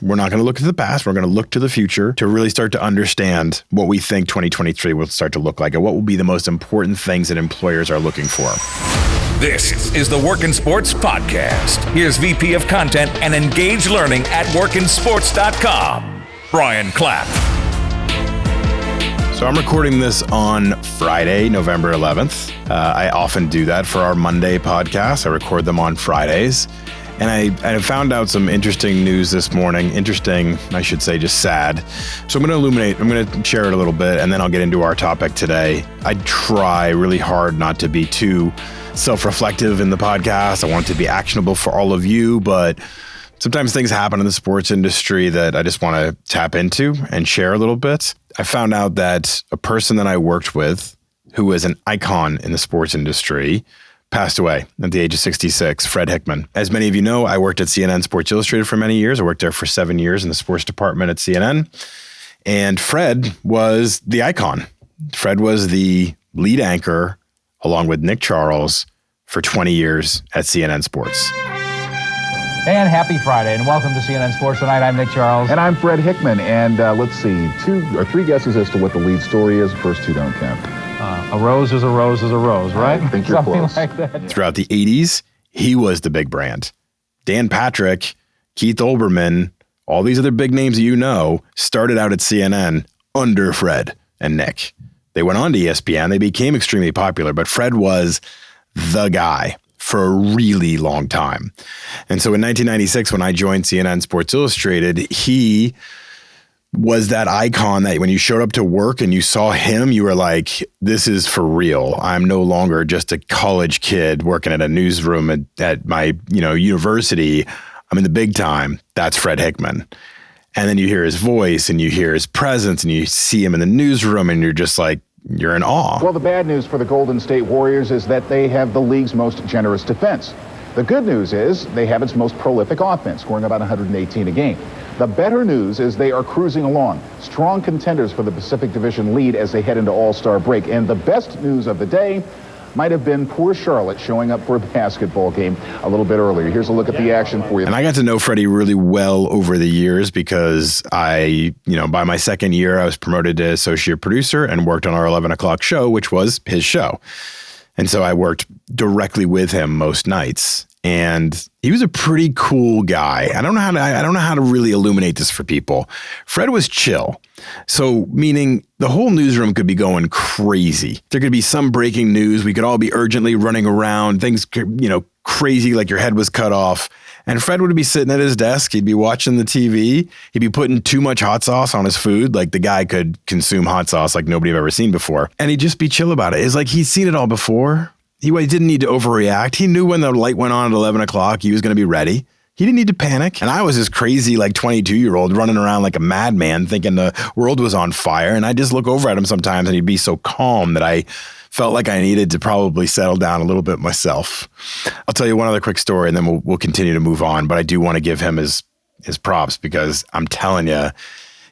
We're not going to look to the past. We're going to look to the future to really start to understand what we think 2023 will start to look like and what will be the most important things that employers are looking for. This is the Workin' Sports Podcast. Here's VP of Content and Engaged Learning at workinsports.com, Brian Clapp. So I'm recording this on Friday, November 11th. I often do that for our Monday podcast. I record them on Fridays. And I found out some interesting news this morning. Interesting, I should say, just sad. So I'm going to share it a little bit, and then I'll get into our topic today. I try really hard not to be too self-reflective in the podcast. I want it to be actionable for all of you, but sometimes things happen in the sports industry that I just want to tap into and share a little bit. I found out that a person that I worked with, who was an icon in the sports industry, passed away at the age of 66, Fred Hickman. As many of you know, I worked at CNN Sports Illustrated for many years. I worked there for 7 years in the sports department at CNN. And Fred was the icon. Fred was the lead anchor, along with Nick Charles, for 20 years at CNN Sports. And happy Friday, and welcome to CNN Sports Tonight. I'm Nick Charles. And I'm Fred Hickman. And let's see, 2 or 3 guesses as to what the lead story is. The first 2 don't count. A rose is a rose is a rose, right? I think you're Something close. like that. Throughout the 80s, he was the big brand. Dan Patrick, Keith Olbermann, all these other big names that you know started out at CNN under Fred and Nick. They went on to ESPN. They became extremely popular, but Fred was the guy for a really long time. And so in 1996, when I joined CNN Sports Illustrated, he was that icon that when you showed up to work and you saw him, you were like, this is for real. I'm no longer just a college kid working at a newsroom at my, university. I'm in the big time. That's Fred Hickman. And then you hear his voice and you hear his presence and you see him in the newsroom and you're just like, you're in awe. Well, the bad news for the Golden State Warriors is that they have the league's most generous defense. The good news is they have its most prolific offense, scoring about 118 a game. The better news is they are cruising along, strong contenders for the Pacific Division lead as they head into All-Star break. And the best news of the day might have been poor Charlotte showing up for a basketball game a little bit earlier. Here's a look at the action for you. And I got to know Freddie really well over the years because by my second year, I was promoted to associate producer and worked on our 11 o'clock show, which was his show. And so I worked directly with him most nights. And he was a pretty cool guy. I don't know how to really illuminate this for people. Fred was chill. So meaning the whole newsroom could be going crazy. There could be some breaking news. We could all be urgently running around, things, crazy, like your head was cut off. And Fred would be sitting at his desk. He'd be watching the TV. He'd be putting too much hot sauce on his food. Like the guy could consume hot sauce like nobody had ever seen before. And he'd just be chill about it. It's like he'd seen it all before. He didn't need to overreact. He knew when the light went on at 11 o'clock, he was going to be ready. He didn't need to panic. And I was this crazy, 22-year-old running around like a madman thinking the world was on fire. And I just look over at him sometimes and he'd be so calm that I felt like I needed to probably settle down a little bit myself. I'll tell you one other quick story and then we'll continue to move on. But I do want to give him his props because I'm telling you,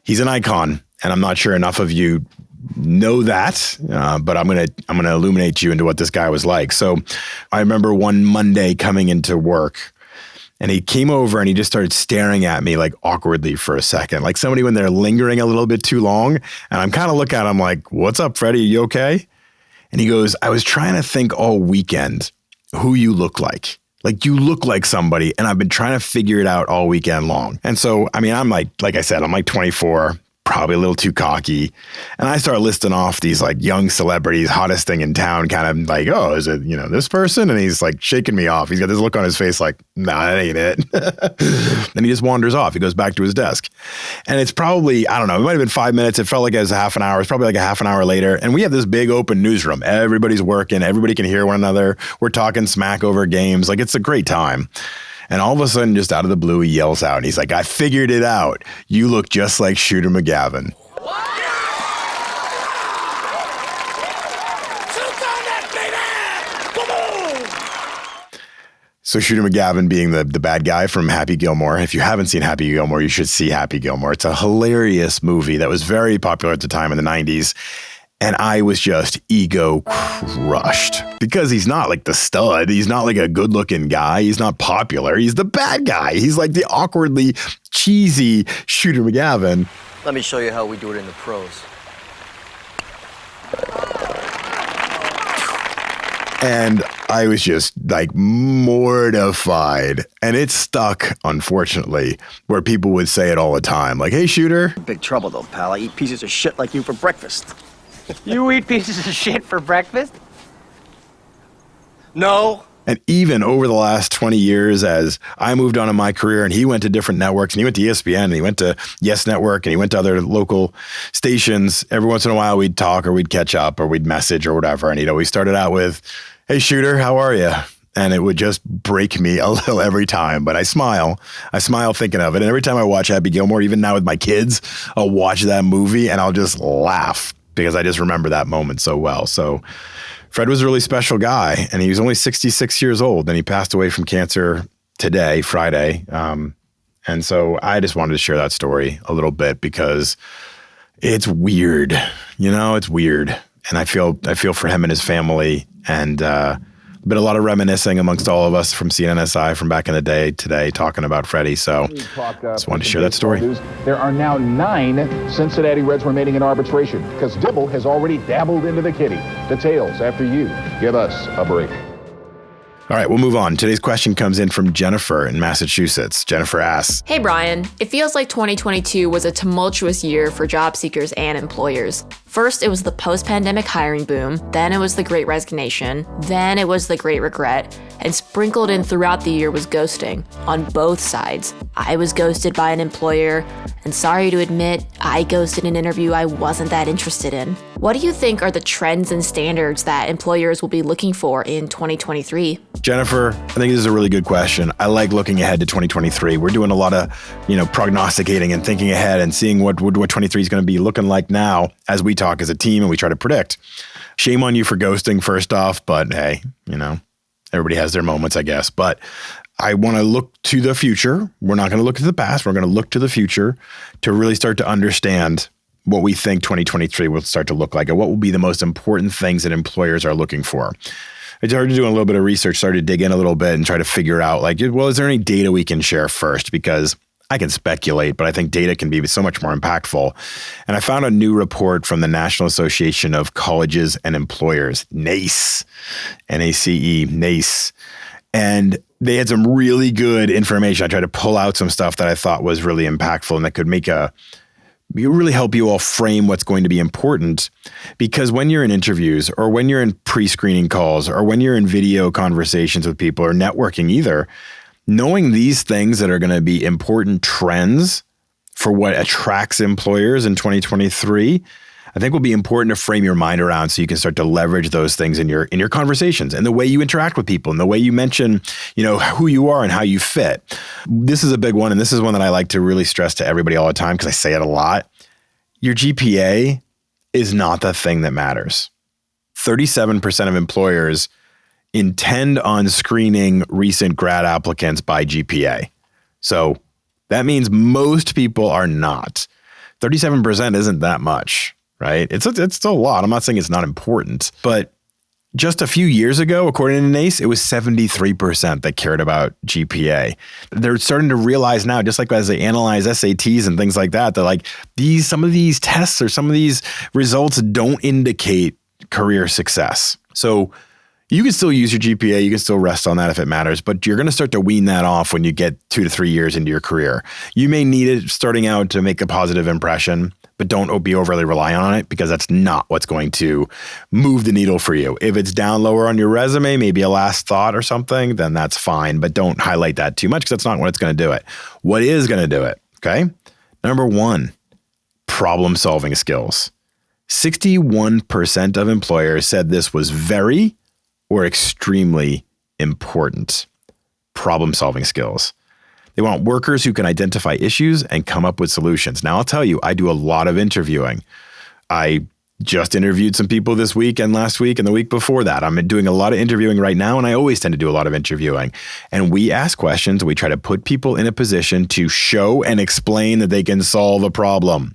he's an icon. And I'm not sure enough of you know that, but I'm gonna illuminate you into what this guy was like. So I remember one Monday coming into work and he came over and he just started staring at me like awkwardly for a second, like somebody when they're lingering a little bit too long. And I'm kind of looking at him like, what's up, Freddie? You okay? And he goes, I was trying to think all weekend who you look like. Like you look like somebody and I've been trying to figure it out all weekend long. And so, I'm like I said, I'm like 24, probably a little too cocky. And I start listing off these like young celebrities, hottest thing in town, kind of like, oh, is it, this person? And he's like shaking me off. He's got this look on his face like, nah, that ain't it. Then he just wanders off. He goes back to his desk. And it's probably, I don't know, it might've been 5 minutes. It felt like it was a half an hour. It's probably like a half an hour later. And we have this big open newsroom. Everybody's working. Everybody can hear one another. We're talking smack over games. Like it's a great time. And all of a sudden, just out of the blue, he yells out and he's like, I figured it out. You look just like Shooter McGavin. So Shooter McGavin being the bad guy from Happy Gilmore. If you haven't seen Happy Gilmore, you should see Happy Gilmore. It's a hilarious movie that was very popular at the time in the 90s. And I was just ego crushed because he's not like the stud. He's not like a good looking guy. He's not popular. He's the bad guy. He's like the awkwardly cheesy Shooter McGavin. Let me show you how we do it in the pros. And I was just like mortified. And it stuck, unfortunately, where people would say it all the time. Like, hey, Shooter. Big trouble though, pal. I eat pieces of shit like you for breakfast. You eat pieces of shit for breakfast? No. And even over the last 20 years, as I moved on in my career and he went to different networks and he went to ESPN and he went to Yes Network and he went to other local stations, every once in a while we'd talk or we'd catch up or we'd message or whatever. And he'd always started out with, hey, Shooter, how are you? And it would just break me a little every time. But I smile thinking of it. And every time I watch Happy Gilmore, even now with my kids, I'll watch that movie and I'll just laugh because I just remember that moment so well. So Fred was a really special guy, and he was only 66 years old, and he passed away from cancer today, Friday. And so I just wanted to share that story a little bit because it's weird. You know, it's weird. And I feel for him and his family, and been a lot of reminiscing amongst all of us from CNNSI from back in the day today talking about Freddie. So just wanted to share that story. There are now 9 Cincinnati Reds remaining in arbitration because Dibble has already dabbled into the kitty. Details after you give us a break. All right, we'll move on. Today's question comes in from Jennifer in Massachusetts. Jennifer asks, hey Brian, it feels like 2022 was a tumultuous year for job seekers and employers. First, it was the post-pandemic hiring boom, then it was the Great Resignation, then it was the Great Regret, and sprinkled in throughout the year was ghosting on both sides. I was ghosted by an employer, and sorry to admit, I ghosted an interview I wasn't that interested in. What do you think are the trends and standards that employers will be looking for in 2023? Jennifer, I think this is a really good question. I like looking ahead to 2023. We're doing a lot of, prognosticating and thinking ahead and seeing what 23 is going to be looking like now as we talk as a team and we try to predict. Shame on you for ghosting first off, but hey, everybody has their moments, I guess. But I want to look to the future. We're not going to look to the past. We're going to look to the future to really start to understand what we think 2023 will start to look like and what will be the most important things that employers are looking for. I started doing a little bit of research, started to dig in a little bit and try to figure out is there any data we can share first? Because I can speculate, but I think data can be so much more impactful. And I found a new report from the National Association of Colleges and Employers, NACE, N-A-C-E, NACE. And they had some really good information. I tried to pull out some stuff that I thought was really impactful and that could really help you all frame what's going to be important. Because when you're in interviews or when you're in pre-screening calls or when you're in video conversations with people or networking either, knowing these things that are going to be important trends for what attracts employers in 2023, I think will be important to frame your mind around so you can start to leverage those things in your conversations and the way you interact with people and the way you mention, who you are and how you fit. This is a big one, and this is one that I like to really stress to everybody all the time because I say it a lot. Your GPA is not the thing that matters. 37% of employers intend on screening recent grad applicants by GPA. So that means most people are not. 37% isn't that much. Right? It's still a lot. I'm not saying it's not important, but just a few years ago, according to NACE, it was 73% that cared about GPA. They're starting to realize now, just like as they analyze SATs and things like that, they're some of these tests or some of these results don't indicate career success. So you can still use your GPA. You can still rest on that if it matters, but you're going to start to wean that off when you get 2 to 3 years into your career. You may need it starting out to make a positive impression, but don't be overly reliant on it because that's not what's going to move the needle for you. If it's down lower on your resume, maybe a last thought or something, then that's fine, but don't highlight that too much because that's not what's going to do it. What is going to do it, okay? Number 1, problem-solving skills. 61% of employers said this was very or extremely important. Problem-solving skills. They want workers who can identify issues and come up with solutions. Now, I'll tell you, I do a lot of interviewing. I just interviewed some people this week and last week and the week before that. I'm doing a lot of interviewing right now, and I always tend to do a lot of interviewing. And we ask questions. We try to put people in a position to show and explain that they can solve a problem.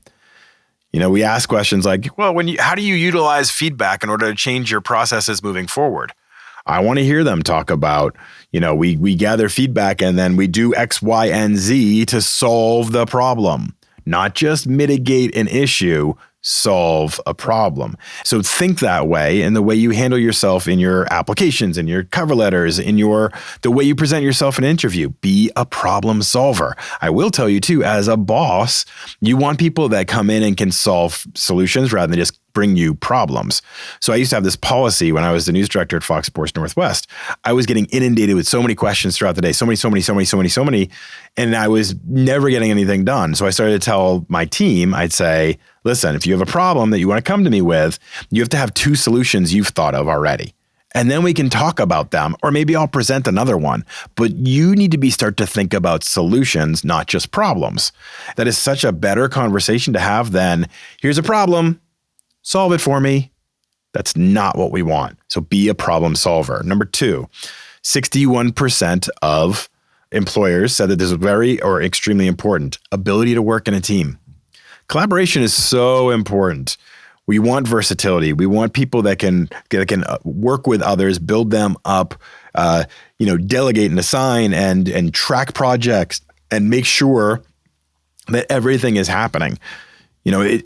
We ask questions like, well, how do you utilize feedback in order to change your processes moving forward? I want to hear them talk about, we gather feedback and then we do X, Y, and Z to solve the problem, not just mitigate an issue, solve a problem. So think that way in the way you handle yourself in your applications, in your cover letters, in the way you present yourself in an interview. Be a problem solver. I will tell you too, as a boss, you want people that come in and can solve solutions rather than just bring you problems. So I used to have this policy when I was the news director at Fox Sports Northwest. I was getting inundated with so many questions throughout the day, so many, and I was never getting anything done. So I started to tell my team, I'd say, listen, if you have a problem that you want to come to me with, you have to have 2 solutions you've thought of already. And then we can talk about them, or maybe I'll present another one. But you need to start to think about solutions, not just problems. That is such a better conversation to have than, here's a problem, solve it for me. That's not what we want. So be a problem solver. Number 2, 61% of employers said that this is very or extremely important. Ability to work in a team. Collaboration is so important. We want versatility. We want people that can work with others, build them up, delegate and assign and track projects and make sure that everything is happening.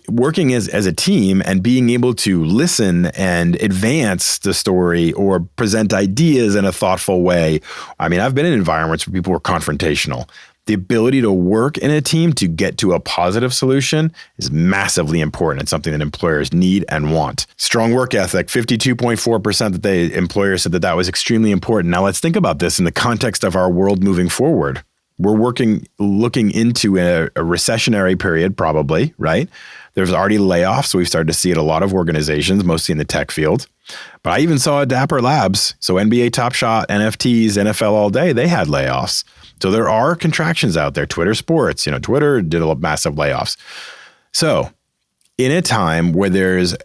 Working as a team and being able to listen and advance the story or present ideas in a thoughtful way. I mean, I've been in environments where people were confrontational. The ability to work in a team to get to a positive solution is massively important. It's something that employers need and want. Strong work ethic, 52.4% that employers said that was extremely important. Now let's think about this in the context of our world moving forward. We're looking into a recessionary period, probably, right? There's already layoffs. So we've started to see it a lot of organizations, mostly in the tech field. But I even saw at Dapper Labs. So NBA Top Shot, NFTs, NFL All Day, they had layoffs. So there are contractions out there. Twitter Sports, Twitter did a massive layoffs. So in a time where there's,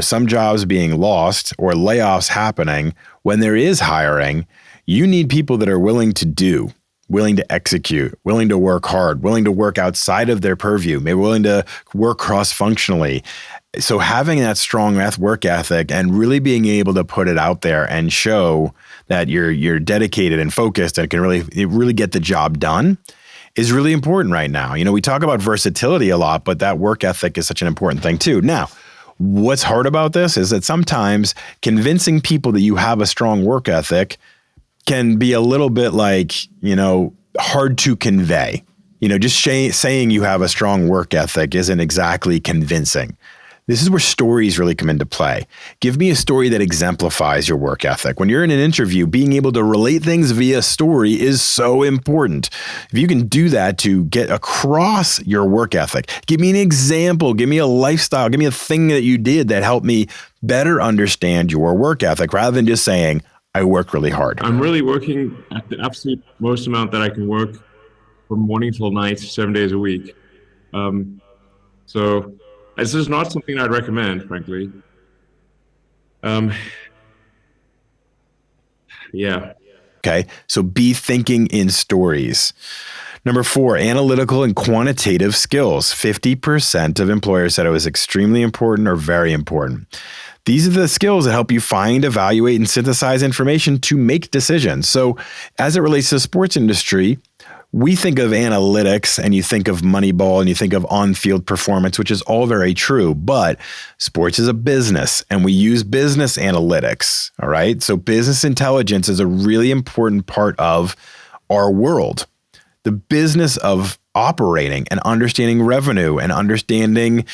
some jobs being lost or layoffs happening, when there is hiring, you need people that are willing to execute, willing to work hard, willing to work outside of their purview, maybe willing to work cross-functionally. So having that strong work ethic and really being able to put it out there and show that you're dedicated and focused and can really get the job done is really important right now. We talk about versatility a lot, but that work ethic is such an important thing too. Now, what's hard about this is that sometimes convincing people that you have a strong work ethic can be a little bit like, hard to convey. Just saying you have a strong work ethic isn't exactly convincing. This is where stories really come into play. Give me a story that exemplifies your work ethic. When you're in an interview, being able to relate things via story is so important. If you can do that to get across your work ethic, give me an example, give me a lifestyle, give me a thing that you did that helped me better understand your work ethic rather than just saying, I work really hard. I'm really working at the absolute most amount that I can work from morning till night, 7 days a week. So this is not something I'd recommend, frankly. Yeah. Okay. So be thinking in stories. Number 4, analytical and quantitative skills. 50% of employers said it was extremely important or very important. These are the skills that help you find, evaluate, and synthesize information to make decisions. So as it relates to the sports industry, we think of analytics and you think of Moneyball and you think of on-field performance, which is all very true, but sports is a business and we use business analytics, all right? So business intelligence is a really important part of our world. The business of operating and understanding revenue and understanding,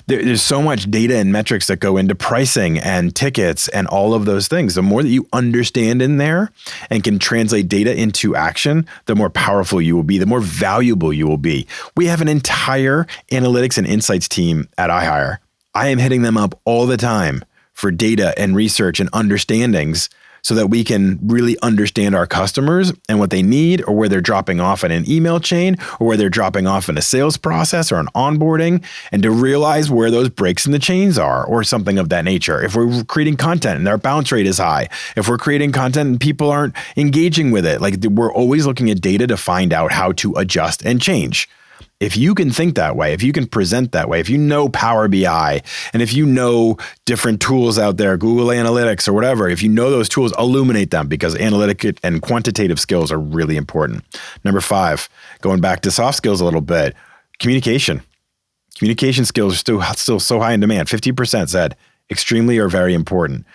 there's so much data and metrics that go into pricing and tickets and all of those things. The more that you understand in there and can translate data into action, the more powerful you will be, the more valuable you will be. We have an entire analytics and insights team at iHire. I am hitting them up all the time for data and research and understandings so that we can really understand our customers and what they need or where they're dropping off in an email chain or where they're dropping off in a sales process or an onboarding, and to realize where those breaks in the chains are or something of that nature. If we're creating content and our bounce rate is high, if we're creating content and people aren't engaging with it, we're always looking at data to find out how to adjust and change. If you can think that way, if you can present that way, if you know Power BI, and if you know different tools out there, Google Analytics or whatever, if you know those tools, illuminate them, because analytic and quantitative skills are really important. Number 5, going back to soft skills a little bit, communication. Communication skills are still so high in demand. 50% said extremely or very important.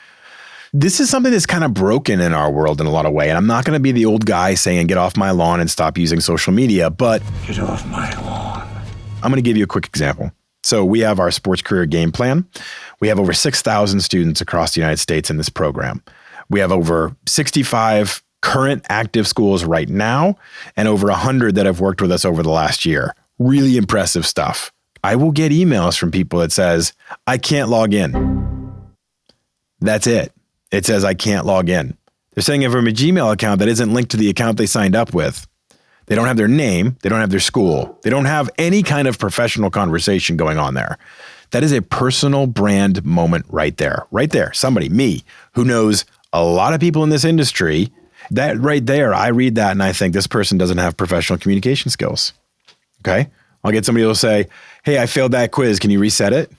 This is something that's kind of broken in our world in a lot of ways. And I'm not going to be the old guy saying, get off my lawn and stop using social media, but Get off my lawn. I'm going to give you a quick example. So we have our sports career game plan. We have over 6,000 students across the United States in this program. We have over 65 current active schools right now, and over 100 that have worked with us over the last year. Really impressive stuff. I will get emails from people that says, I can't log in. That's it. It says, I can't log in. They're saying it from a Gmail account that isn't linked to the account they signed up with. They don't have their name. They don't have their school. They don't have any kind of professional conversation going on there. That is a personal brand moment right there. Right there. Somebody, me, who knows a lot of people in this industry. That right there, I read that and I think this person doesn't have professional communication skills. Okay? I'll get somebody who will say, hey, I failed that quiz. Can you reset it?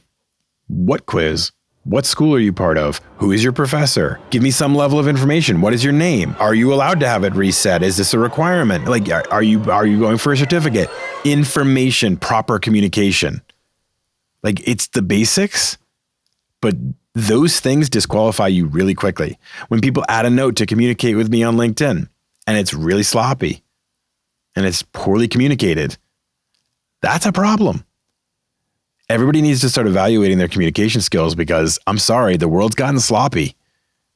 What quiz? What school are you part of? Who is your professor? Give me some level of information. What is your name? Are you allowed to have it reset? Is this a requirement? Like, are you going for a certificate? Information, proper communication. Like, it's the basics, but those things disqualify you really quickly. When people add a note to communicate with me on LinkedIn and it's really sloppy and it's poorly communicated, that's a problem. Everybody needs to start evaluating their communication skills, because I'm sorry, the world's gotten sloppy,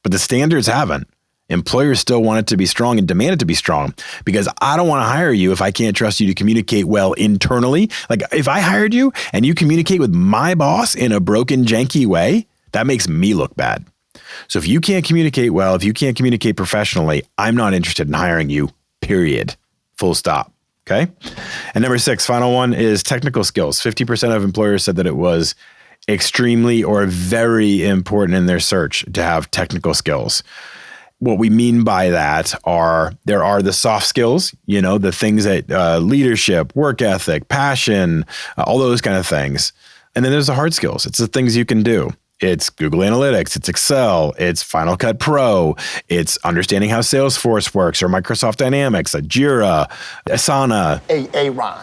but the standards haven't. Employers still want it to be strong and demand it to be strong, because I don't want to hire you if I can't trust you to communicate well internally. Like, if I hired you and you communicate with my boss in a broken, janky way, that makes me look bad. So if you can't communicate well, if you can't communicate professionally, I'm not interested in hiring you, period. Full stop. Okay. And number 6, final one, is technical skills. 50% of employers said that it was extremely or very important in their search to have technical skills. What we mean by that there are the soft skills, the things that leadership, work ethic, passion, all those kind of things. And then there's the hard skills. It's the things you can do. It's Google Analytics, it's Excel, it's Final Cut Pro, it's understanding how Salesforce works, or Microsoft Dynamics, Jira, Asana,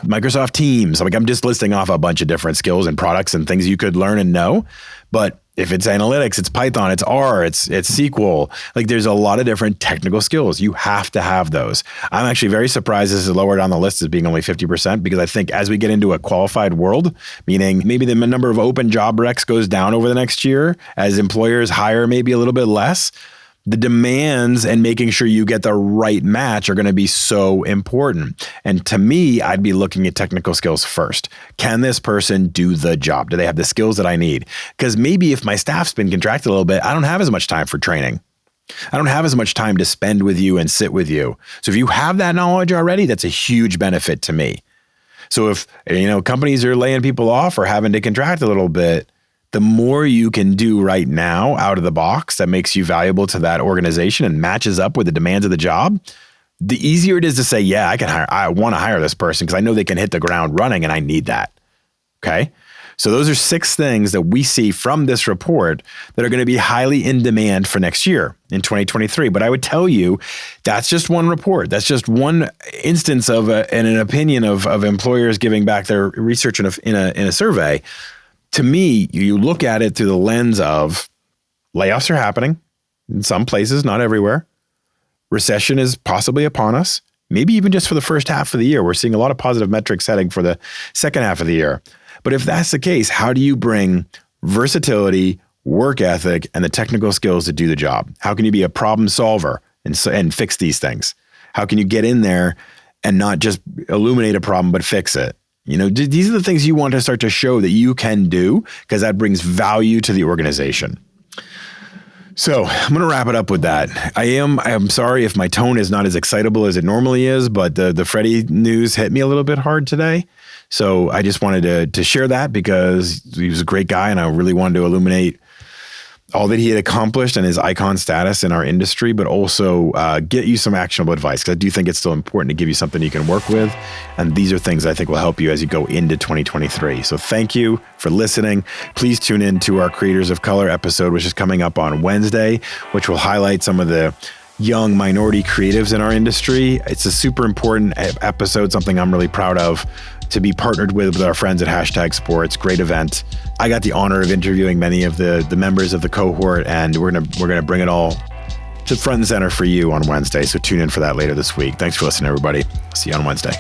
Microsoft Teams. Like, I'm just listing off a bunch of different skills and products and things you could learn and know. But if it's analytics, it's Python, it's R, it's SQL. Like, there's a lot of different technical skills. You have to have those. I'm actually very surprised this is lower down the list as being only 50%, because I think as we get into a qualified world, meaning maybe the number of open job recs goes down over the next year as employers hire maybe a little bit less, the demands and making sure you get the right match are going to be so important. And to me, I'd be looking at technical skills first. Can this person do the job? Do they have the skills that I need? Because maybe if my staff's been contracted a little bit, I don't have as much time for training. I don't have as much time to spend with you and sit with you. So if you have that knowledge already, that's a huge benefit to me. So if, companies are laying people off or having to contract a little bit, the more you can do right now out of the box that makes you valuable to that organization and matches up with the demands of the job, the easier it is to say, yeah, I want to hire this person because I know they can hit the ground running and I need that. Okay. So those are 6 things that we see from this report that are going to be highly in demand for next year in 2023. But I would tell you, that's just one report. That's just one instance of an opinion of employers giving back their research in a survey. To me, you look at it through the lens of layoffs are happening in some places, not everywhere. Recession is possibly upon us, maybe even just for the first half of the year. We're seeing a lot of positive metrics heading for the second half of the year. But if that's the case, how do you bring versatility, work ethic, and the technical skills to do the job? How can you be a problem solver and fix these things? How can you get in there and not just illuminate a problem, but fix it? These are the things you want to start to show that you can do, because that brings value to the organization. So I'm going to wrap it up with that. I'm sorry if my tone is not as excitable as it normally is, but the Freddie news hit me a little bit hard today. So I just wanted to share that, because he was a great guy and I really wanted to illuminate all that he had accomplished and his icon status in our industry, but also get you some actionable advice, because I do think it's still important to give you something you can work with. And these are things I think will help you as you go into 2023. So thank you for listening. Please tune in to our Creators of Color episode, which is coming up on Wednesday, which will highlight some of the young minority creatives in our industry. It's a super important episode, something I'm really proud of to be partnered with our friends at #Sports. Great event. I got the honor of interviewing many of the members of the cohort, and we're gonna bring it all to front and center for you on Wednesday. So tune in for that later this week. Thanks for listening, everybody. See you on Wednesday.